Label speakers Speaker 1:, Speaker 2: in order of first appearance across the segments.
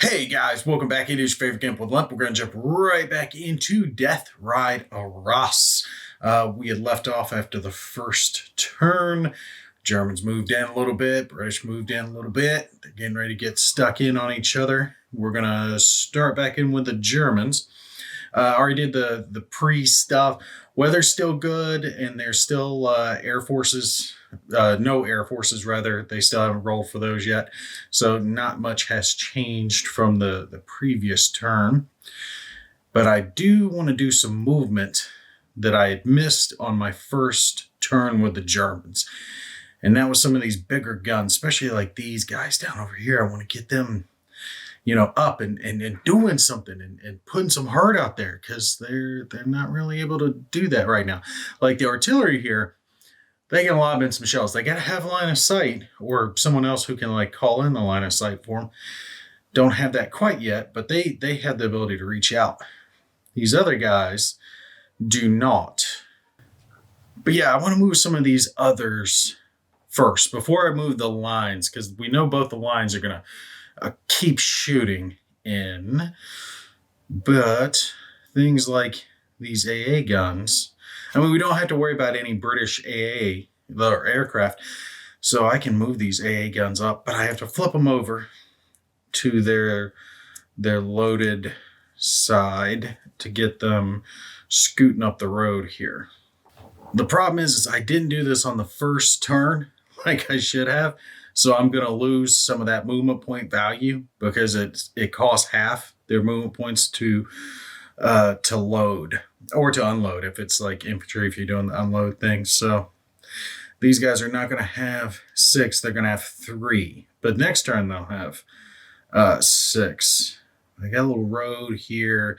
Speaker 1: Hey guys, welcome back into your favorite game with Lump. We're going to jump right back into Death Ride Arras. We had left off after the first turn. Germans moved in a little bit, British moved in a little bit. They're getting ready to get stuck in on each other. We're going to start back in with the Germans. Already did the pre-stuff. Weather's still good, and there's still air forces. No air forces, rather. They still haven't rolled for those yet. So not much has changed from the previous turn. But I do want to do some movement that I had missed on my first turn with the Germans. And that was some of these bigger guns, especially like these guys down over here. I want to get them up and doing something and putting some heart out there, because they're not really able to do that right now. Like the artillery here, they can lob in some shells. They got to have a line of sight, or someone else who can like call in the line of sight for them. Don't have that quite yet, but they have the ability to reach out. These other guys do not. But yeah, I want to move some of these others first before I move the lines, because we know both the lines are going to keep shooting in. But things like these AA guns, I mean, we don't have to worry about any British AA or aircraft, so I can move these AA guns up, but I have to flip them over to their loaded side to get them scooting up the road here. The problem is I didn't do this on the first turn like I should have. So I'm going to lose some of that movement point value, because it costs half their movement points to load or to unload, if it's like infantry, if you're doing the unload thing. So these guys are not going to have 6. They're going to have 3. But next turn they'll have 6. I got a little road here,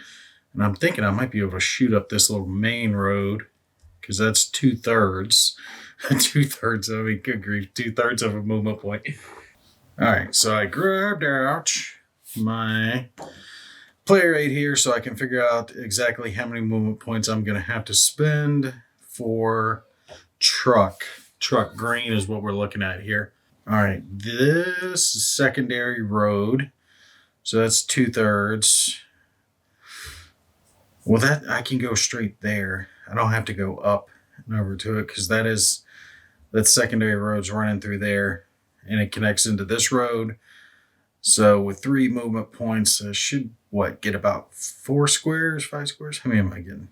Speaker 1: and I'm thinking I might be able to shoot up this little main road, because that's 2/3. 2/3 of it, good grief, 2/3 of a movement point. All right, so I grabbed out my player aid here so I can figure out exactly how many movement points I'm going to have to spend for truck. Truck green is what we're looking at here. All right, this is secondary road, so that's 2/3. Well, that I can go straight there. I don't have to go up and over to it, because that secondary road's running through there, and it connects into this road. So with 3 movement points, I should, get about 4 squares, 5 squares? How many am I getting?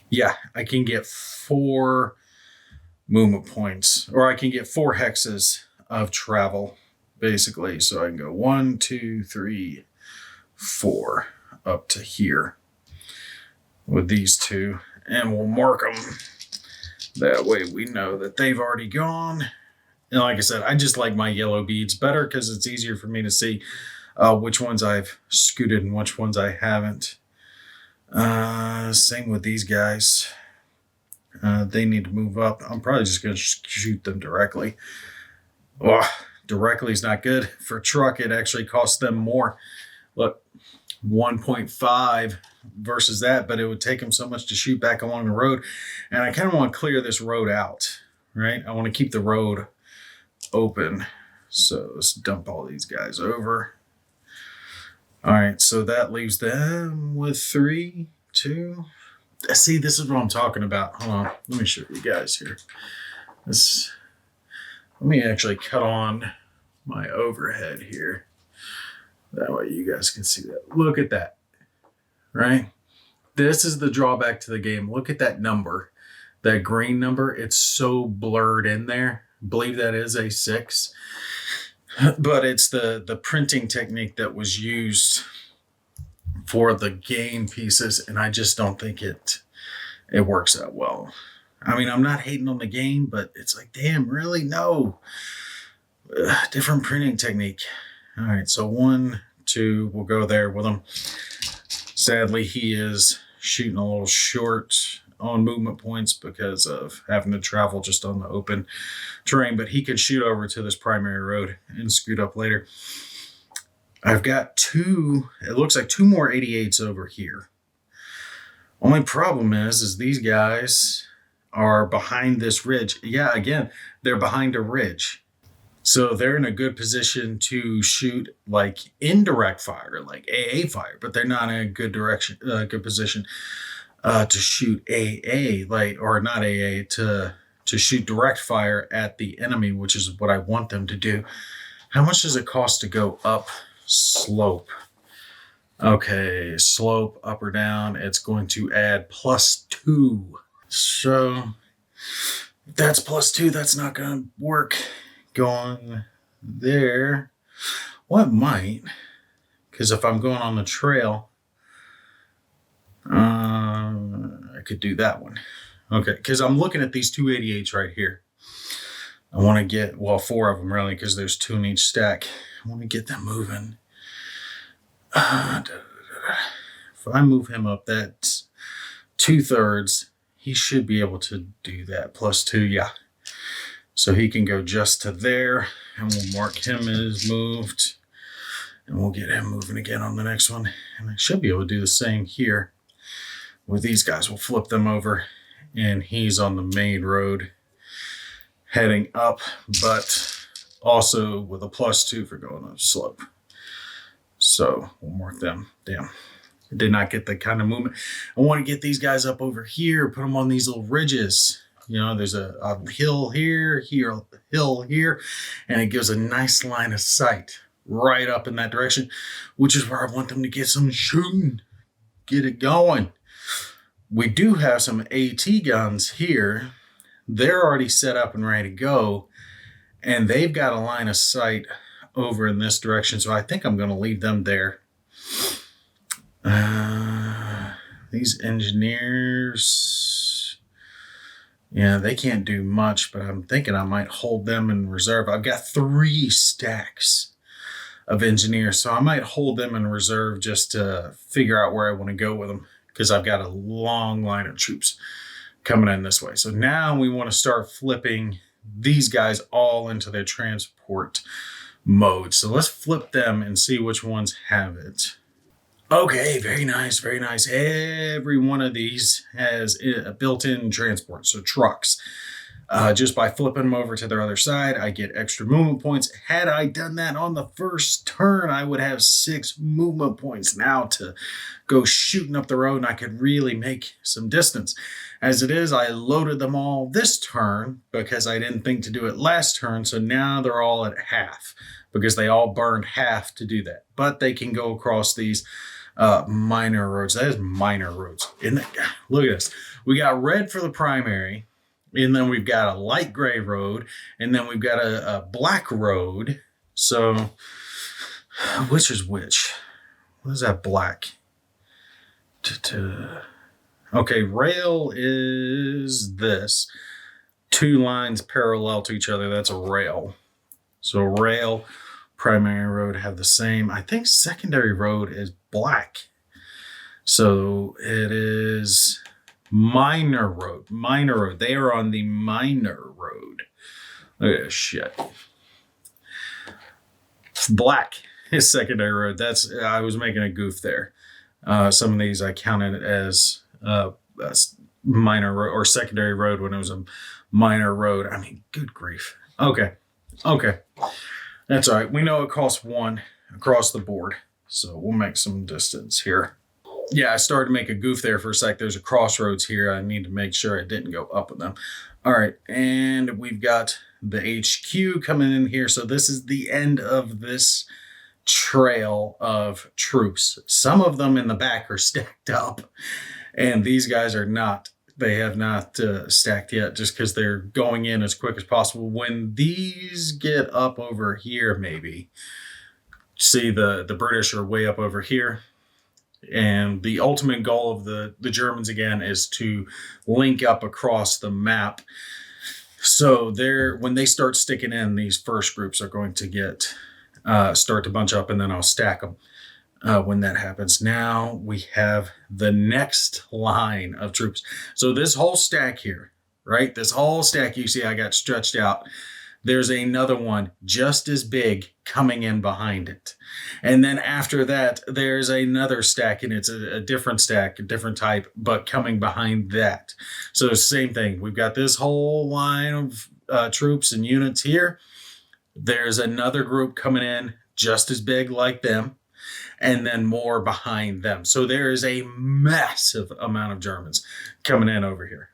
Speaker 1: Yeah, I can get 4 movement points, or I can get 4 hexes of travel, basically. So I can go 1, 2, 3, 4 up to here with these 2, and we'll mark them. That way we know that they've already gone. And like I said, I just like my yellow beads better, because it's easier for me to see which ones I've scooted and which ones I haven't. Same with these guys. They need to move up. I'm probably just going to shoot them directly. Oh, directly is not good. For truck, it actually costs them more. Look, 1.5 versus that, but it would take them so much to shoot back along the road. And I kind of want to clear this road out, right? I want to keep the road open. So let's dump all these guys over. All right, so that leaves them with 3, 2. See, this is what I'm talking about. Hold on, let me show you guys here. Let me actually cut on my overhead here. That way you guys can see that. Look at that, right? This is the drawback to the game. Look at that number, that green number. It's so blurred in there. I believe that is a 6. But it's the printing technique that was used for the game pieces, and I just don't think it works that well. I mean, I'm not hating on the game, but it's like, damn, really? No. Different printing technique. All right, so 1, 2, we'll go there with him. Sadly, he is shooting a little short on movement points because of having to travel just on the open terrain, but he could shoot over to this primary road and scoot up later. I've got 2, it looks like 2 more 88s over here. Only problem is these guys are behind this ridge. Yeah, again, they're behind a ridge. So they're in a good position to shoot like indirect fire, like AA fire, but they're not in a good position to shoot AA, like, or not AA, to shoot direct fire at the enemy, which is what I want them to do. How much does it cost to go up slope? Okay, slope up or down, it's going to add +2. So that's +2. That's not going to work. Going there. What might? Because if I'm going on the trail, I could do that one. Okay, because I'm looking at these 288s right here. I want to get, well, 4 of them really, because there's 2 in each stack. I want to get them moving. If I move him up, that's 2/3. He should be able to do that. +2, yeah. So he can go just to there, and we'll mark him as moved. And we'll get him moving again on the next one. And I should be able to do the same here with these guys. We'll flip them over, and he's on the main road heading up, but also with a +2 for going up slope. So we'll mark them. Damn. I did not get the kind of movement. I want to get these guys up over here, put them on these little ridges. You know, there's a hill here, hill here, and it gives a nice line of sight right up in that direction, which is where I want them to get some shooting, get it going. We do have some AT guns here. They're already set up and ready to go, and they've got a line of sight over in this direction, so I think I'm going to leave them there. These engineers, yeah, they can't do much, but I'm thinking I might hold them in reserve. I've got 3 stacks of engineers, so I might hold them in reserve just to figure out where I want to go with them, because I've got a long line of troops coming in this way. So now we want to start flipping these guys all into their transport mode. So let's flip them and see which ones have it. Okay, very nice, very nice. Every one of these has a built-in transport, so trucks. Just by flipping them over to their other side, I get extra movement points. Had I done that on the first turn, I would have 6 movement points now to go shooting up the road, and I could really make some distance. As it is, I loaded them all this turn because I didn't think to do it last turn, so now they're all at half because they all burned half to do that. But they can go across these minor roads. That is minor roads. Look at this. We got red for the primary, and then we've got a light gray road, and then we've got a black road. So which is which? What is that black? Okay, rail is this. 2 lines parallel to each other. That's a rail. So rail, primary road have the same. I think secondary road is black. So it is minor road. Minor road. They are on the minor road. Look at this shit. Black is secondary road. I was making a goof there. Some of these I counted as minor road or secondary road when it was a minor road. I mean, good grief. Okay. That's all right. We know it costs 1 across the board. So we'll make some distance here. Yeah, I started to make a goof there for a sec. There's a crossroads here. I need to make sure I didn't go up with them. All right. And we've got the HQ coming in here. So this is the end of this trail of troops. Some of them in the back are stacked up, and these guys are not. They have not stacked yet, just because they're going in as quick as possible. When these get up over here, maybe, see the British are way up over here. And the ultimate goal of the Germans, again, is to link up across the map. So when they start sticking in, these first groups are going to start to bunch up, and then I'll stack them. When that happens. Now we have the next line of troops. So this whole stack here, right? This whole stack you see I got stretched out. There's another one just as big coming in behind it. And then after that, there's another stack, and it's a different stack, a different type, but coming behind that. So same thing. We've got this whole line of troops and units here. There's another group coming in just as big like them, and then more behind them. So there is a massive amount of Germans coming in over here.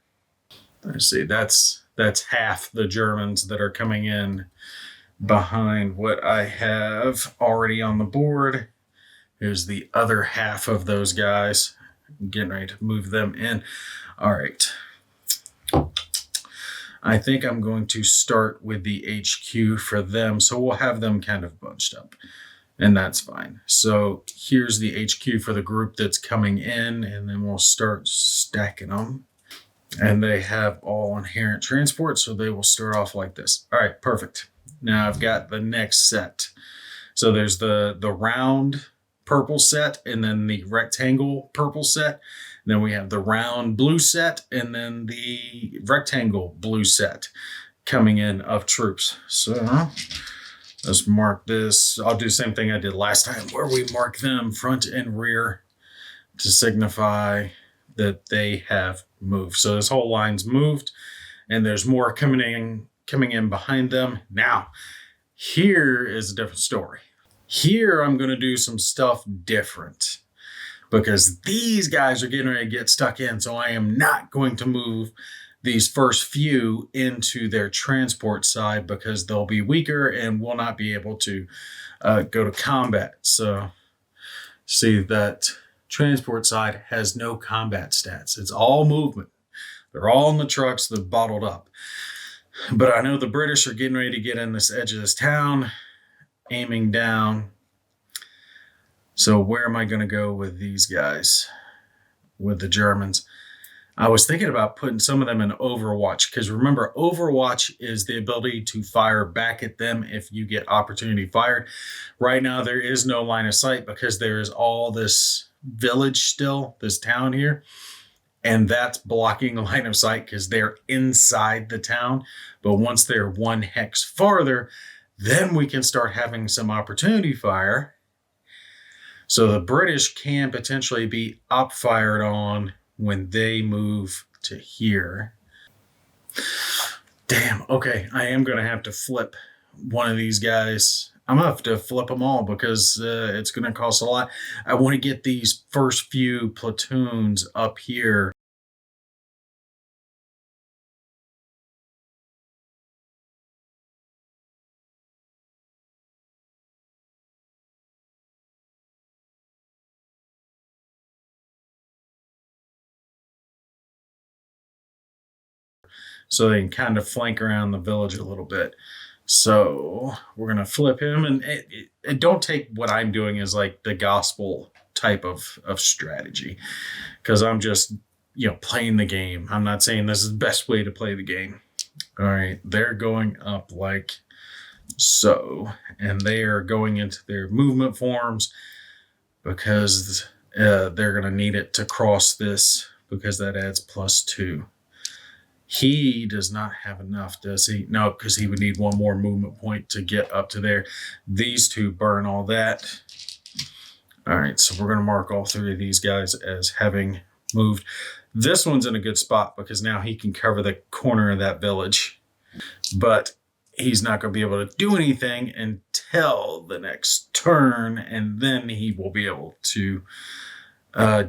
Speaker 1: Let's see, that's half the Germans that are coming in behind what I have already on the board. Here's the other half of those guys. I'm getting ready to move them in. All right. I think I'm going to start with the HQ for them. So we'll have them kind of bunched up, and that's fine. So here's the HQ for the group that's coming in, and then we'll start stacking them. And they have all inherent transport, so they will start off like this. All right, perfect. Now I've got the next set. So there's the round purple set, and then the rectangle purple set. And then we have the round blue set, and then the rectangle blue set coming in of troops. So let's mark this. I'll do the same thing I did last time, where we mark them front and rear to signify that they have moved. So this whole line's moved, and there's more coming in behind them. Now, here is a different story. Here, I'm going to do some stuff different because these guys are getting ready to get stuck in. So I am not going to move these first few into their transport side because they'll be weaker and will not be able to go to combat. So see that transport side has no combat stats. It's all movement. They're all in the trucks. They're bottled up. But I know the British are getting ready to get in this edge of this town, aiming down. So where am I going to go with these guys, with the Germans? I was thinking about putting some of them in Overwatch, because remember, Overwatch is the ability to fire back at them if you get opportunity fired. Right now, there is no line of sight because there is all this village still, this town here, and that's blocking the line of sight because they're inside the town. But once they're one hex farther, then we can start having some opportunity fire. So the British can potentially be up fired on when they move to here. Damn, okay, I am going to have to flip one of these guys. I'm going to have to flip them all because it's going to cost a lot. I want to get these first few platoons up here. So they can kind of flank around the village a little bit. So we're going to flip him. And don't take what I'm doing as like the gospel type of strategy, because I'm just, playing the game. I'm not saying this is the best way to play the game. All right, they're going up like so, and they are going into their movement forms because they're going to need it to cross this, because that adds +2. He does not have enough, does he? No, because he would need one more movement point to get up to there. These two burn all that. All right, so we're going to mark all three of these guys as having moved. This one's in a good spot because now he can cover the corner of that village. But he's not going to be able to do anything until the next turn, and then he will be able to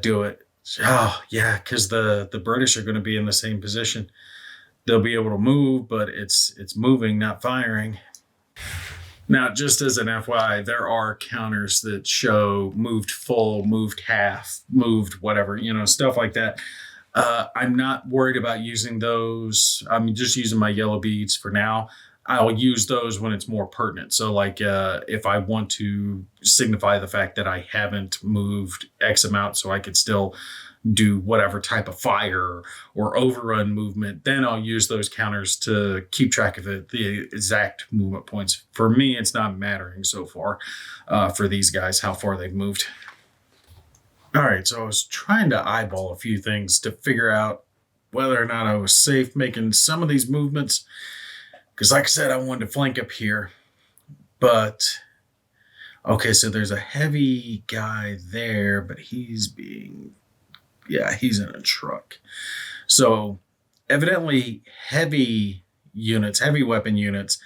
Speaker 1: do it. Oh, yeah, because the British are going to be in the same position. They'll be able to move, but it's moving, not firing. Now, just as an FYI, there are counters that show moved full, moved half, moved whatever, stuff like that. I'm not worried about using those. I'm just using my yellow beads for now. I'll use those when it's more pertinent. So like if I want to signify the fact that I haven't moved X amount so I could still do whatever type of fire or overrun movement, then I'll use those counters to keep track of the exact movement points. For me, it's not mattering so far for these guys, how far they've moved. All right, so I was trying to eyeball a few things to figure out whether or not I was safe making some of these movements. Because like I said, I wanted to flank up here. But, okay, so there's a heavy guy there, but he's in a truck. So evidently heavy weapon units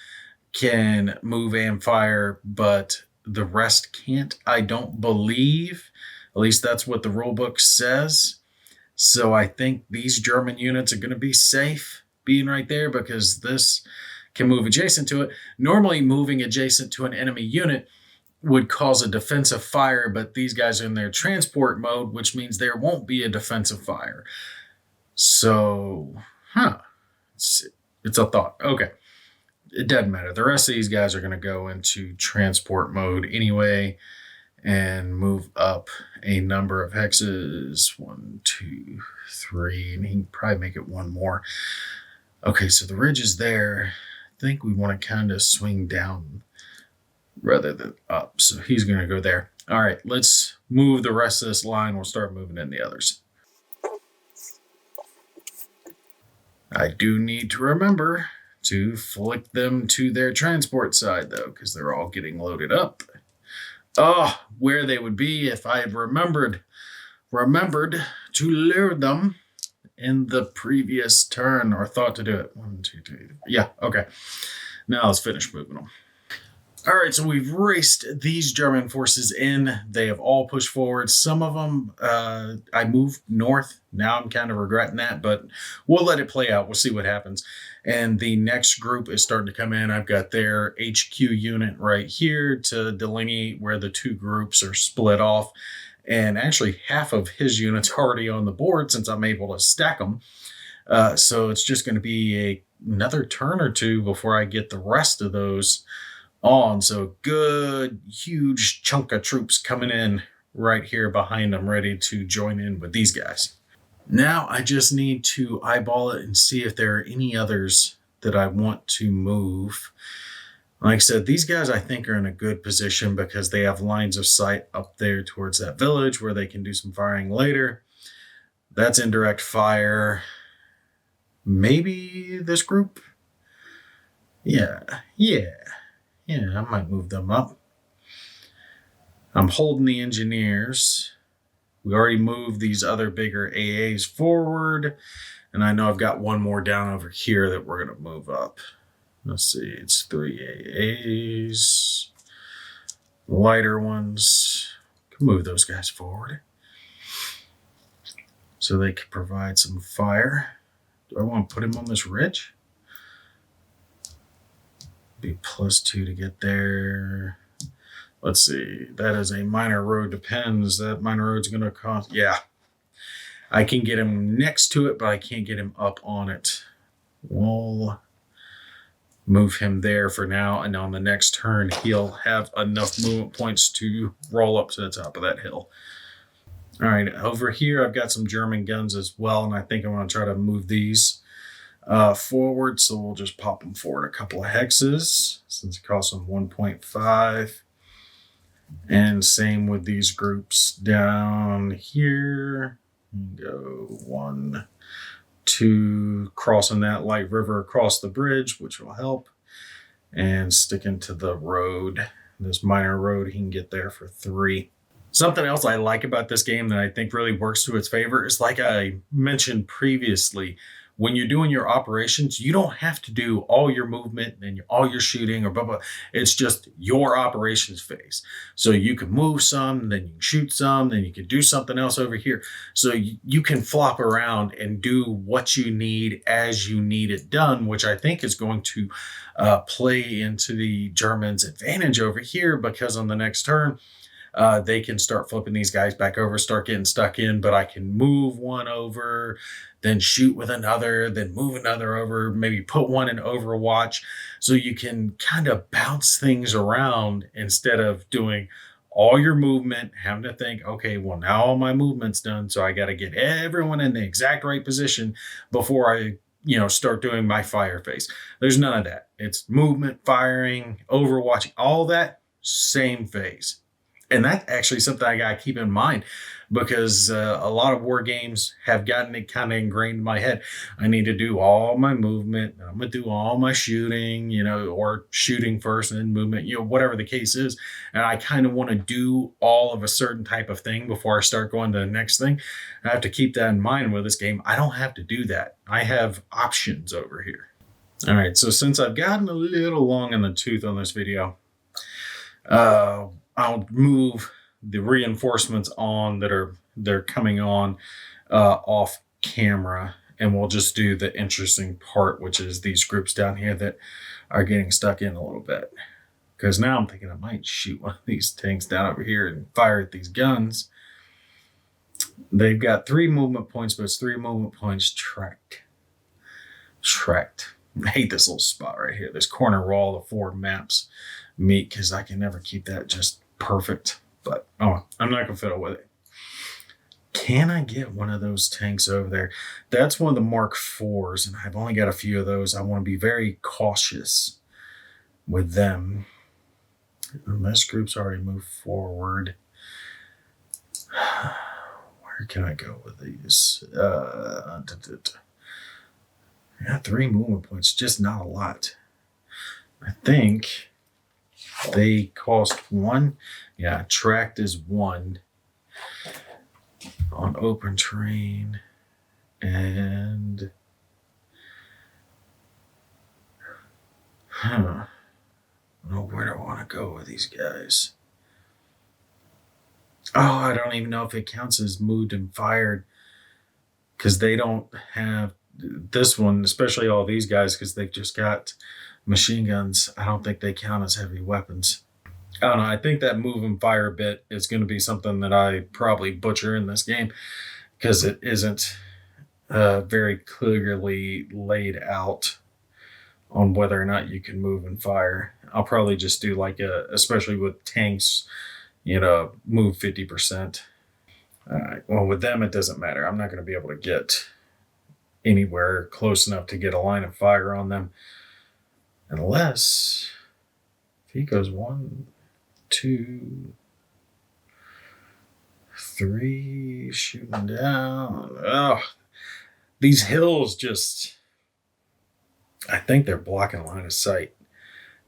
Speaker 1: can move and fire, but the rest can't, I don't believe. At least that's what the rule book says. So I think these German units are going to be safe being right there because this can move adjacent to it. Normally, moving adjacent to an enemy unit would cause a defensive fire, but these guys are in their transport mode, which means there won't be a defensive fire. So, it's a thought. Okay. It doesn't matter. The rest of these guys are going to go into transport mode anyway and move up a number of hexes. 1, 2, 3, and he can probably make it one more. Okay, so the ridge is there. I think we want to kind of swing down rather than up. So he's going to go there. All right, let's move the rest of this line. We'll start moving in the others. I do need to remember to flick them to their transport side, though, because they're all getting loaded up. Oh, where they would be if I had remembered to load them in the previous turn, or thought to do it. 1, 2, 3. Yeah, okay. Now let's finish moving them. All right, so we've raced these German forces in. They have all pushed forward. Some of them, I moved north. Now I'm kind of regretting that, but we'll let it play out. We'll see what happens. And the next group is starting to come in. I've got their HQ unit right here to delineate where the two groups are split off. And actually, half of his unit's already on the board since I'm able to stack them. So it's just going to be another turn or two before I get the rest of those on. So good, huge chunk of troops coming in right here behind them, ready to join in with these guys. Now I just need to eyeball it and see if there are any others that I want to move. Like I said, these guys I think are in a good position because they have lines of sight up there towards that village where they can do some firing later. That's indirect fire. Maybe this group? Yeah, I might move them up. I'm holding the engineers. We already moved these other bigger AAs forward. And I know I've got one more down over here that we're going to move up. Let's see, it's 3 AAs. Lighter ones. Can move those guys forward so they can provide some fire. Do I want to put him on this ridge? Be +2 to get there. Let's see. That is a minor road. Depends. That minor road's going to cost. Yeah. I can get him next to it, but I can't get him up on it. We'll move him there for now. And on the next turn, he'll have enough movement points to roll up to the top of that hill. All right. Over here, I've got some German guns as well. And I think I'm going to try to move these forward. So we'll just pop them forward a couple of hexes since it costs them 1.5. And same with these groups down here. Go 1, 2, crossing that light river across the bridge, which will help. And sticking to the road, this minor road, he can get there for 3. Something else I like about this game that I think really works to its favor is, like I mentioned previously, when you're doing your operations, you don't have to do all your movement and all your shooting or blah, blah. It's just your operations phase. So you can move some, then you can shoot some, then you can do something else over here. So you can flop around and do what you need as you need it done, which I think is going to play into the Germans' advantage over here, because on the next turn, they can start flipping these guys back over, start getting stuck in, but I can move one over, then shoot with another, then move another over, maybe put one in Overwatch. So you can kind of bounce things around instead of doing all your movement, having to think, okay, well, now all my movement's done, so I got to get everyone in the exact right position before I start doing my fire phase. There's none of that. It's movement, firing, Overwatching, all that, same phase. And that's actually something I got to keep in mind, because a lot of war games have gotten it kind of ingrained in my head. I need to do all my movement. I'm going to do all my shooting, or shooting first and then movement, whatever the case is. And I kind of want to do all of a certain type of thing before I start going to the next thing. I have to keep that in mind with this game. I don't have to do that. I have options over here. All right, so since I've gotten a little long in the tooth on this video, I'll move the reinforcements on they're coming on off camera, and we'll just do the interesting part, which is these groups down here that are getting stuck in a little bit. Because now I'm thinking I might shoot one of these tanks down over here and fire at these guns. They've got 3 movement points, but it's 3 movement points tracked. I hate this little spot right here. This corner where all the 4 maps meet, because I can never keep that just perfect. But I'm not gonna fiddle with it. Can I get one of those tanks over there? That's one of the Mark IVs, and I've only got a few of those. I want to be very cautious with them. And this group's already moved forward. Where can I go with these? I got 3 movement points, just not a lot. I think they cost 1. Yeah, tracked is 1 on open terrain. And I don't know where do I want to go with these guys. Oh, I don't even know if it counts as moved and fired, because they don't have this one, especially all these guys, because they've just got machine guns. I don't think they count as heavy weapons. I don't know. I think that move and fire bit is going to be something that I probably butcher in this game, because it isn't very clearly laid out on whether or not you can move and fire. I'll probably just do like especially with tanks, move 50%. Well, with them, it doesn't matter. I'm not going to be able to get anywhere close enough to get a line of fire on them, unless if he goes 1, 2, 3, shooting down. Oh, these hills just, I think they're blocking line of sight,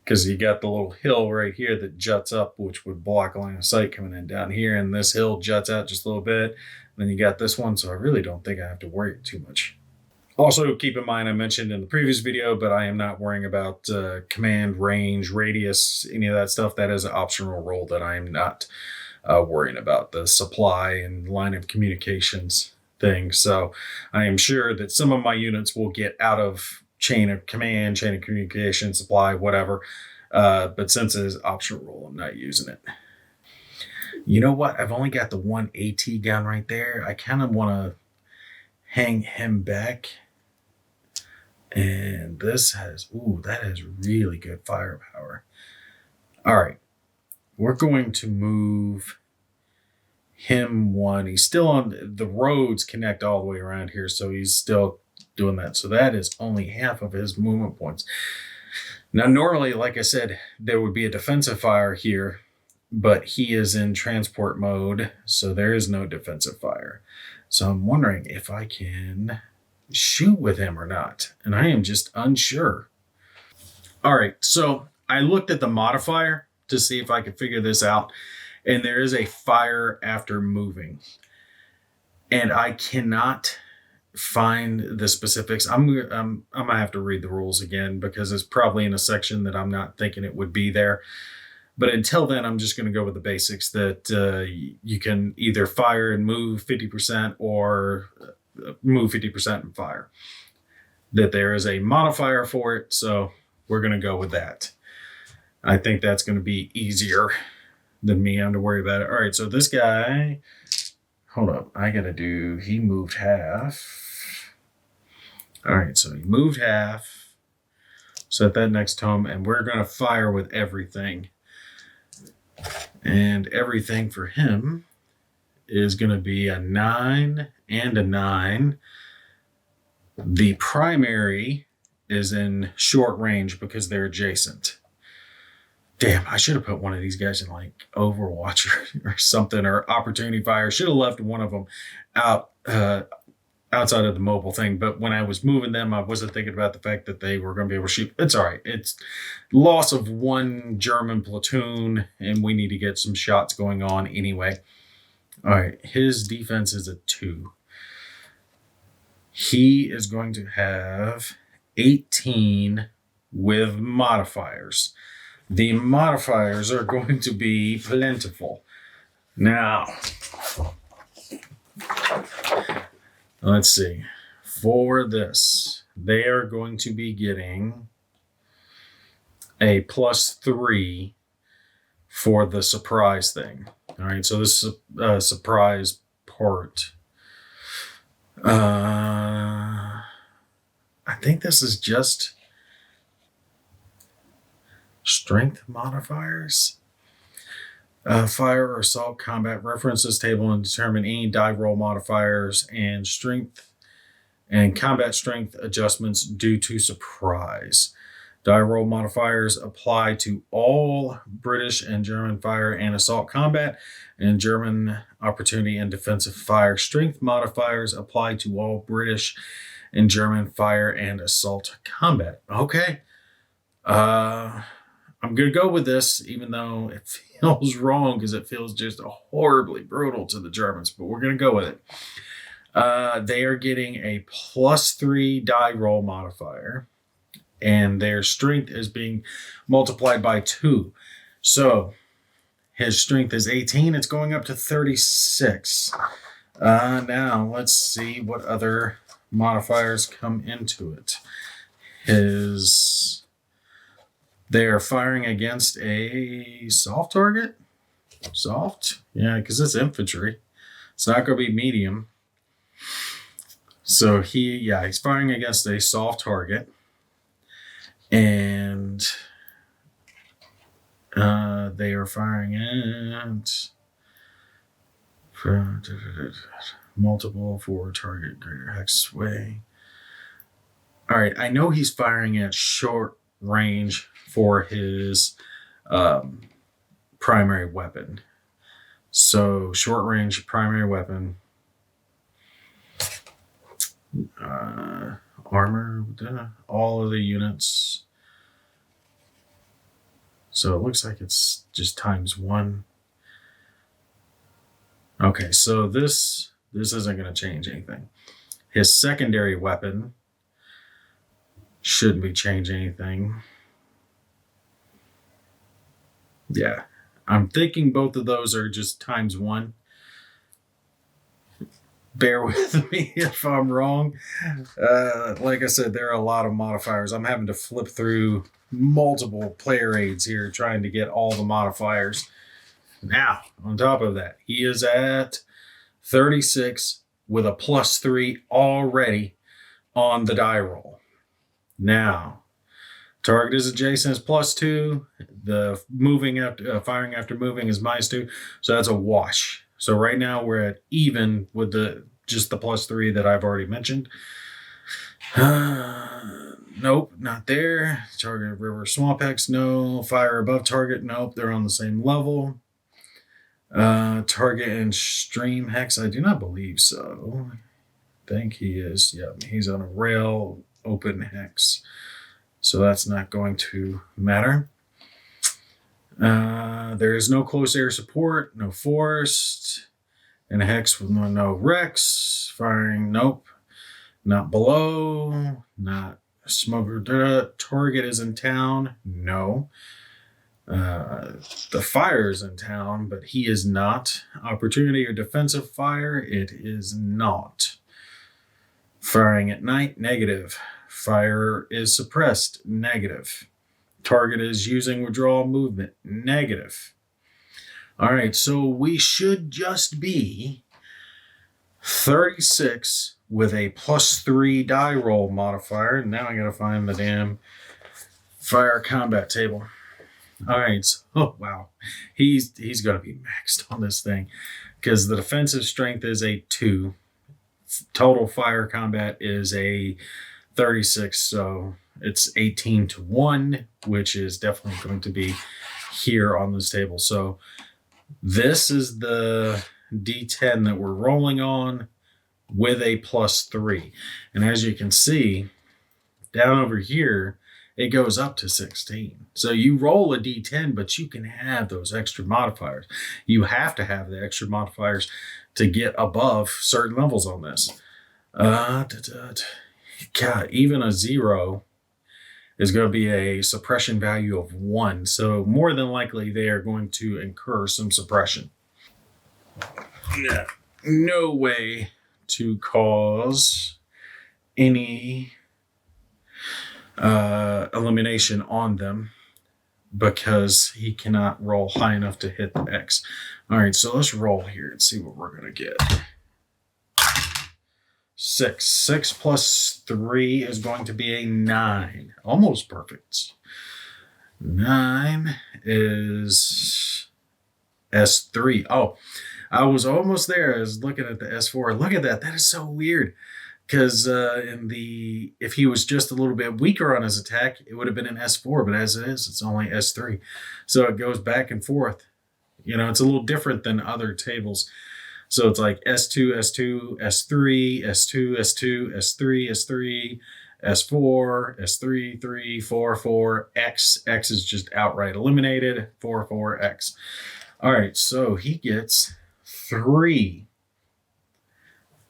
Speaker 1: because you got the little hill right here that juts up, which would block line of sight coming in down here, and this hill juts out just a little bit. And then you got this one, so I really don't think I have to worry too much. Also, keep in mind, I mentioned in the previous video, but I am not worrying about command, range, radius, any of that stuff. That is an optional role that I am not worrying about, the supply and line of communications thing. So I am sure that some of my units will get out of chain of command, chain of communication, supply, whatever. But since it is optional role, I'm not using it. You know what? I've only got the 1 AT gun right there. I kind of want to hang him back. And this has, that has really good firepower. All right. We're going to move him 1. He's still on, the roads connect all the way around here, so he's still doing that. So that is only half of his movement points. Now, normally, like I said, there would be a defensive fire here, but he is in transport mode, so there is no defensive fire. So I'm wondering if I can shoot with him or not, and I am just unsure. All right, so I looked at the modifier to see if I could figure this out, and there is a fire after moving, and I cannot find the specifics. I'm gonna have to read the rules again, because it's probably in a section that I'm not thinking it would be there. But until then, I'm just going to go with the basics that you can either fire and move 50% or move 50% and fire. That there is a modifier for it, so we're going to go with that. I think that's going to be easier than me having to worry about it. All right, so this guy, hold up, he moved half. All right, so he moved half. Set that next to him, and we're going to fire with everything. And everything for him is going to be a 9 and a 9. The primary is in short range because they're adjacent. Damn, I should have put one of these guys in like Overwatch or something, or Opportunity Fire. Should have left one of them out outside of the mobile thing. But when I was moving them, I wasn't thinking about the fact that they were going to be able to shoot. It's all right. It's loss of 1 German platoon, and we need to get some shots going on anyway. All right, his defense is a 2. He is going to have 18 with modifiers. The modifiers are going to be plentiful. Now, let's see. For this, they are going to be getting a +3 for the surprise thing. All right, so this is a surprise part. I think this is just strength modifiers. Fire or assault combat references table and determine any die roll modifiers and strength and combat strength adjustments due to surprise. Die roll modifiers apply to all British and German fire and assault combat, and German opportunity and defensive fire. Strength modifiers apply to all British and German fire and assault combat. Okay. I'm going to go with this, even though it feels wrong because it feels just horribly brutal to the Germans, but we're going to go with it. They are getting a +3 die roll modifier, and their strength is being multiplied by 2. So his strength is 18. It's going up to 36. Now let's see what other modifiers come into it. They're firing against a soft target. Soft? Yeah, because it's infantry. It's not going to be medium. So he's firing against a soft target. And they are firing at multiple for target greater hex sway. All right, I know he's firing at short range for his primary weapon. So short range primary weapon. Armor, all of the units. So it looks like it's just ×1. Okay, so this isn't going to change anything. His secondary weapon shouldn't be changing anything. Yeah, I'm thinking both of those are just ×1. Bear with me if I'm wrong. Like I said, there are a lot of modifiers. I'm having to flip through multiple player aids here trying to get all the modifiers. Now, on top of that, he is at 36 with a +3 already on the die roll. Now, target is adjacent is +2. The firing after moving is -2. So that's a wash. So right now we're at even with just the +3 that I've already mentioned. Nope, not there. Target river swamp hex, no. Fire above target, nope. They're on the same level. Target and stream hex, I do not believe so. I think he is. Yep, he's on a rail open hex. So that's not going to matter. There is no close air support, no forest, and a hex with no Rex. Firing, nope. Not below, not smoker. Target is in town, no. The fire is in town, but he is not. Opportunity or defensive fire, it is not. Firing at night, negative. Fire is suppressed, negative. Target is using withdrawal movement, negative. All right, so we should just be 36 with a +3 die roll modifier. Now I gotta find the damn fire combat table. All right, so wow, he's gonna be maxed on this thing because the defensive strength is a 2. Total fire combat is a 36, so it's 18-1, which is definitely going to be here on this table. So this is the D10 that we're rolling on with a +3. And as you can see, down over here, it goes up to 16. So you roll a D10, but you can have those extra modifiers. You have to have the extra modifiers to get above certain levels on this. God, even a 0 is going to be a suppression value of 1. So more than likely, they are going to incur some suppression. Yeah. No way to cause any elimination on them because he cannot roll high enough to hit the X. All right, so let's roll here and see what we're going to get. 6. 6 plus 3 is going to be a 9. Almost perfect. 9 is S3. Oh, I was almost there. I was looking at the S4. Look at that. That is so weird. Because if he was just a little bit weaker on his attack, it would have been an S4. But as it is, it's only S3. So it goes back and forth. It's a little different than other tables. So it's like S2, S2, S3, S2, S2, S3, S3, S4, S3, 3, 4, 4, X. X is just outright eliminated. 4, 4, X. All right, so he gets 3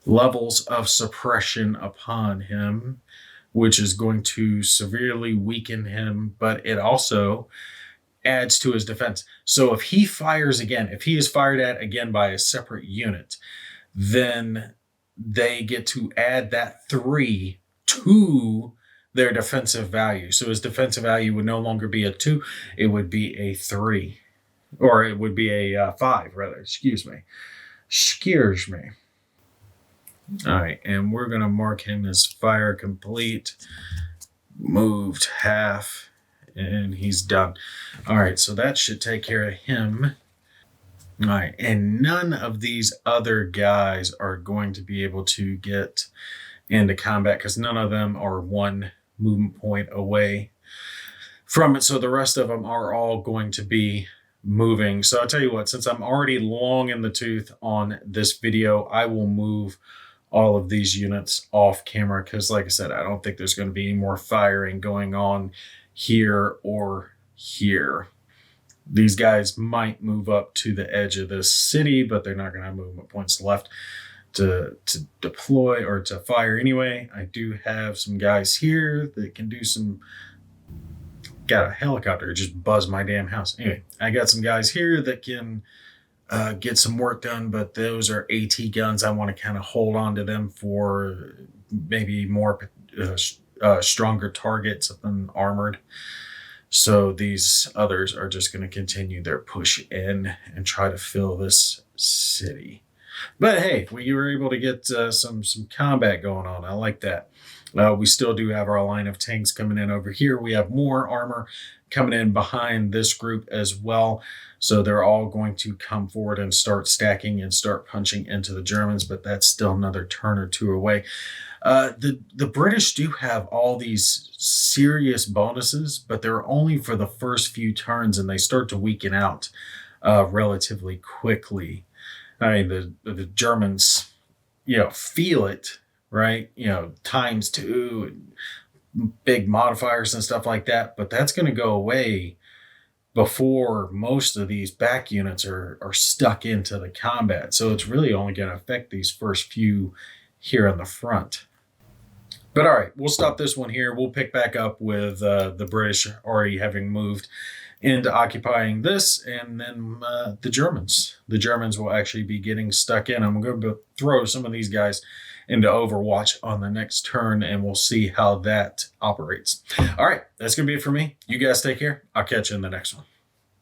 Speaker 1: levels of suppression upon him, which is going to severely weaken him, but it also adds to his defense. So if he fires again, if he is fired at again by a separate unit, then they get to add that 3 to their defensive value. So his defensive value would no longer be a 2, it would be a 3. Or it would be a 5, rather. Excuse me. All right, and we're going to mark him as fire complete. Moved half, and he's done. All right, so that should take care of him. All right, and none of these other guys are going to be able to get into combat because none of them are 1 movement point away from it. So the rest of them are all going to be moving. So I'll tell you what, since I'm already long in the tooth on this video, I will move all of these units off camera because, like I said, I don't think there's going to be any more firing going on here or here. These guys might move up to the edge of this city, but they're not going to have movement points left to deploy or to fire anyway. I do have some guys here that can do some... Got a helicopter just buzzed my damn house. Anyway, I got some guys here that can get some work done, but those are AT guns. I want to kind of hold on to them for maybe more stronger targets than armored. So these others are just going to continue their push in and try to fill this city. But hey, we were able to get some combat going on. I like that. We still do have our line of tanks coming in over here. We have more armor coming in behind this group as well. So they're all going to come forward and start stacking and start punching into the Germans, but that's still another turn or 2 away. The British do have all these serious bonuses, but they're only for the first few turns, and they start to weaken out relatively quickly. I mean, the Germans, feel it, right? ×2 and big modifiers and stuff like that, but that's going to go away before most of these back units are stuck into the combat. So it's really only going to affect these first few here on the front. But all right, we'll stop this one here. We'll pick back up with the British already having moved into occupying this, and then the Germans. The Germans will actually be getting stuck in. I'm going to throw some of these guys into Overwatch on the next turn, and we'll see how that operates. All right, that's going to be it for me. You guys take care. I'll catch you in the next one.